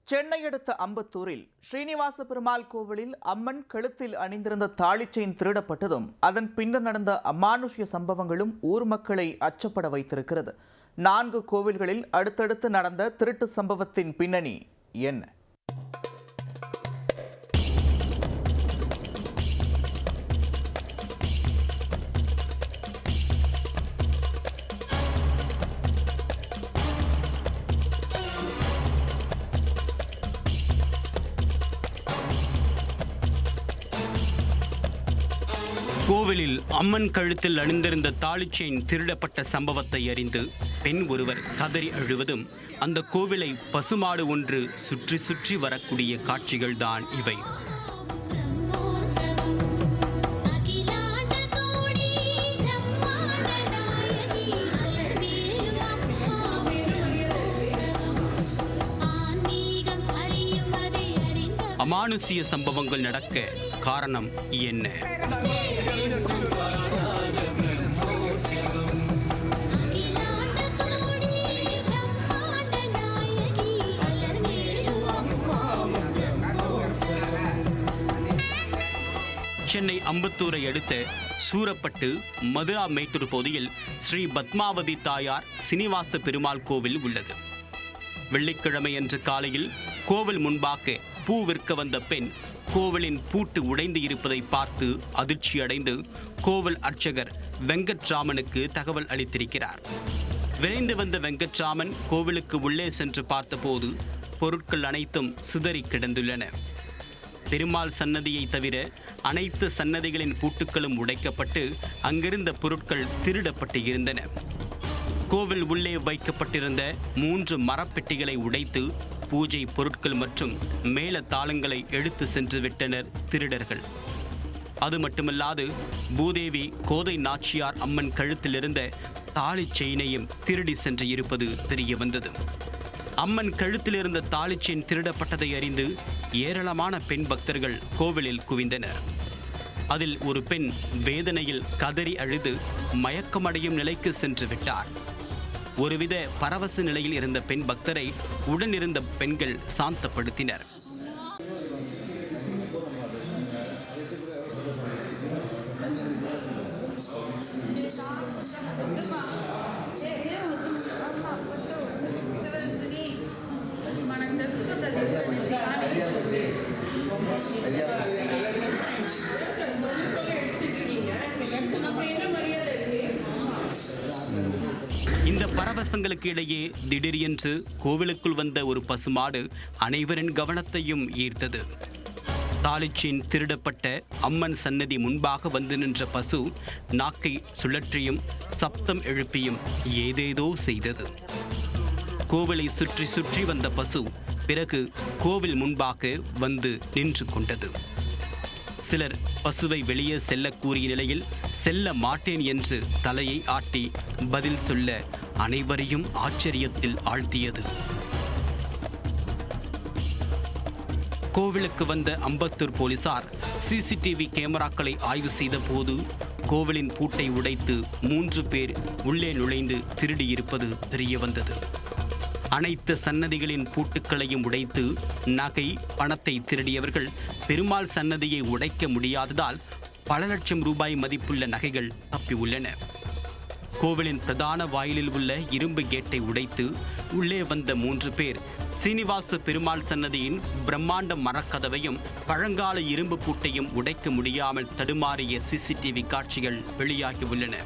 சென்னை அடுத்த அம்பத்தூரில் ஸ்ரீனிவாச பெருமாள் கோவிலில் அம்மன் கழுத்தில் அணிந்திருந்த தாலி செயின் திருடப்பட்டதும் அதன் பின்னர் நடந்த அமானுஷ்ய சம்பவங்களும் ஊர் மக்களை அச்சப்பட வைத்திருக்கிறது. 4 கோவில்களில் அடுத்தடுத்து நடந்த திருட்டு சம்பவத்தின் பின்னணி என்ன? கோவிலில் அம்மன் கழுத்தில் அணிந்திருந்த தாலி செயின் திருடப்பட்ட சம்பவத்தை அறிந்து பெண் ஒருவர் கதறி அழுவதும் அந்த கோவிலை பசுமாடு ஒன்று சுற்றி சுற்றி வரக்கூடிய காட்சிகள்தான் இவை. அமானுஷ்ய சம்பவங்கள் நடக்க காரணம் என்ன? சென்னை அம்பத்தூரை அடுத்த சூரப்பட்டு மதுரா மேட்டூர் பகுதியில் ஸ்ரீ பத்மாவதி தாயார் சீனிவாச பெருமாள் கோவில் உள்ளது. வெள்ளிக்கிழமை அன்று காலையில் கோவில் முன்பாக பூ விற்க வந்த பெண் கோவிலின் பூட்டு உடைந்து இருப்பதை பார்த்து அதிர்ச்சி அடைந்து கோவில் அர்ச்சகர் வெங்கட்ராமனுக்கு தகவல் அளித்திருக்கிறார். விரைந்து வந்த வெங்கட்ராமன் கோவிலுக்கு உள்ளே சென்று பார்த்தபோது பொருட்கள் அனைத்தும் சிதறி கிடந்துள்ளன. பெருமாள் சன்னதியை தவிர அனைத்து சன்னதிகளின் பூட்டுக்களும் உடைக்கப்பட்டு அங்கிருந்த பொருட்கள் திருடப்பட்டு இருந்தன. கோவில் உள்ளே வைக்கப்பட்டிருந்த 3 மரப்பெட்டிகளை உடைத்து பூஜை பொருட்கள் மற்றும் மேல தாளங்களை எடுத்து சென்று விட்டனர் திருடர்கள். அது மட்டுமல்லாது பூதேவி கோதை நாச்சியார் அம்மன் கழுத்திலிருந்த தாலி செயினையும் திருடி சென்று இருப்பது தெரிய வந்தது. அம்மன் கழுத்திலிருந்த தாலி செயின் திருடப்பட்டதை அறிந்து ஏராளமான பெண் பக்தர்கள் கோவிலில் குவிந்தனர். அதில் ஒரு பெண் வேதனையில் கதறி அழுது மயக்கமடையும் நிலைக்கு சென்று விட்டார். ஒருவித பரவச நிலையில் இருந்த பெண் பக்தரை உடனிருந்த பெண்கள் சாந்தப்படுத்தினர். இந்த பரவசங்களுக்கு இடையே திடீரென்று கோவிலுக்குள் வந்த ஒரு பசுமாடு அனைவரின் கவனத்தையும் ஈர்த்தது. தாலி செயின் திருடப்பட்ட அம்மன் சன்னதி முன்பாக வந்து நின்ற பசு நாக்கை சுழற்றியும் சப்தம் எழுப்பியும் ஏதேதோ செய்தது. கோவிலை சுற்றி சுற்றி வந்த பசு பிறகு கோவில் முன்பாக வந்து நின்று கொண்டது. சிலர் பசுவை வெளியே செல்ல கூறிய நிலையில் செல்ல மாட்டேன் என்று தலையை ஆட்டி பதில் சொல்ல அனைவரையும் ஆச்சரியத்தில் ஆழ்த்தியது. கோவிலுக்கு வந்த அம்பத்தூர் போலீசார் சிசிடிவி கேமராக்களை ஆய்வு செய்த போது கோவிலின் பூட்டை உடைத்து 3 பேர் உள்ளே நுழைந்து திருடியிருப்பது தெரிய வந்தது. அனைத்து சன்னதிகளின் பூட்டுக்களையும் உடைத்து நகை பணத்தை திருடியவர்கள் பெருமாள் சன்னதியை உடைக்க முடியாததால் பல லட்சம் ரூபாய் மதிப்புள்ள நகைகள் தப்பி உள்ளன. கோவிலின் பிரதான வாயிலில் உள்ள இரும்பு கேட்டை உடைத்து உள்ளே வந்த 3 பேர் சீனிவாச பெருமாள் சன்னதியின் பிரம்மாண்ட மரக்கதவையும் பழங்கால இரும்பு பூட்டையும் உடைக்க முடியாமல் தடுமாறிய சிசிடிவி காட்சிகள் வெளியாகி உள்ளன.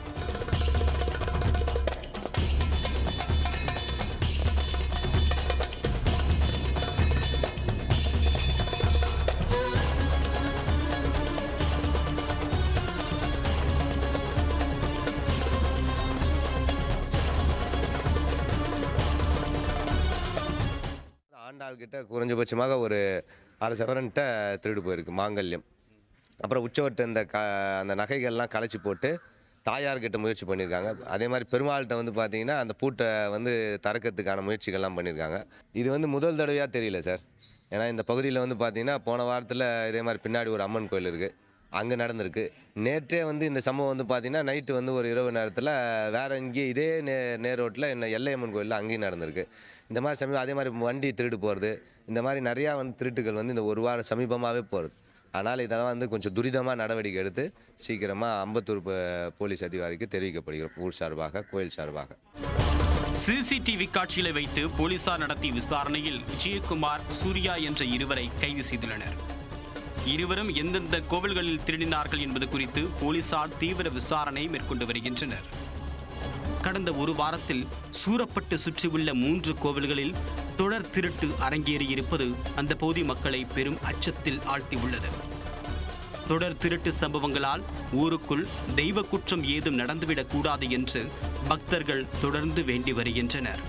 ஆண்டாள்கிட்ட குறைஞ்சபட்சமாக ஒரு 6 சவரன்கிட்ட திருடு போயிருக்கு மாங்கல்யம். அப்புறம் உச்சவர்கிட்ட அந்த நகைகள்லாம் கலைச்சி போட்டு தாயார்கிட்ட முயற்சி பண்ணியிருக்காங்க. அதே மாதிரி பெருமாள்கிட்ட பார்த்தீங்கன்னா அந்த பூட்டை திறக்கிறதுக்கான முயற்சிகள்லாம் பண்ணியிருக்காங்க. இது முதல் தடவையாக தெரியல சார். ஏன்னா இந்த பகுதியில் பார்த்தீங்கன்னா போன வாரத்தில் இதே மாதிரி பின்னாடி ஒரு அம்மன் கோயில் இருக்குது. அங்கே நடந்திருக்கு. நேற்றே வந்து இந்த சம்பவம் வந்து பார்த்திங்கன்னா நைட்டு வந்து ஒரு இரவு நேரத்தில் வேறு எங்கேயும் இதே நேர் ரோட்டில் என்ன எல்லையம்மன் கோயிலில் அங்கேயும் நடந்திருக்கு. இந்த மாதிரி சமீபம் அதே மாதிரி வண்டி திருடு போகிறது, இந்த மாதிரி நிறையா வந்து திருட்டுகள் வந்து இந்த ஒரு வாரம் சமீபமாகவே போகிறது. அதனால் இதெல்லாம் வந்து கொஞ்சம் துரிதமாக நடவடிக்கை எடுத்து சீக்கிரமாக அம்பத்தூர் போலீஸ் அதிகாரிக்கு தெரிவிக்கப்படுகிறோம், ஊர் சார்பாக, கோயில் சார்பாக. சிசிடிவி காட்சிகளை வைத்து போலீசார் நடத்திய விசாரணையில் விஜயகுமார், சூர்யா என்ற இருவரை கைது செய்துள்ளனர். இருவரும் எந்தெந்த கோவில்களில் திருடினார்கள் என்பது குறித்து போலீசார் தீவிர விசாரணை மேற்கொண்டு வருகின்றனர். கடந்த ஒரு வாரத்தில் சூரப்பட்டு சுற்றியுள்ள 3 கோவில்களில் தொடர் திருட்டு அரங்கேறியிருப்பது அந்த பகுதி மக்களை பெரும் அச்சத்தில் ஆழ்த்தியுள்ளது. தொடர் திருட்டு சம்பவங்களால் ஊருக்குள் தெய்வ குற்றம் ஏதும் நடந்துவிடக் கூடாது என்று பக்தர்கள் தொடர்ந்து வேண்டி வருகின்றனர்.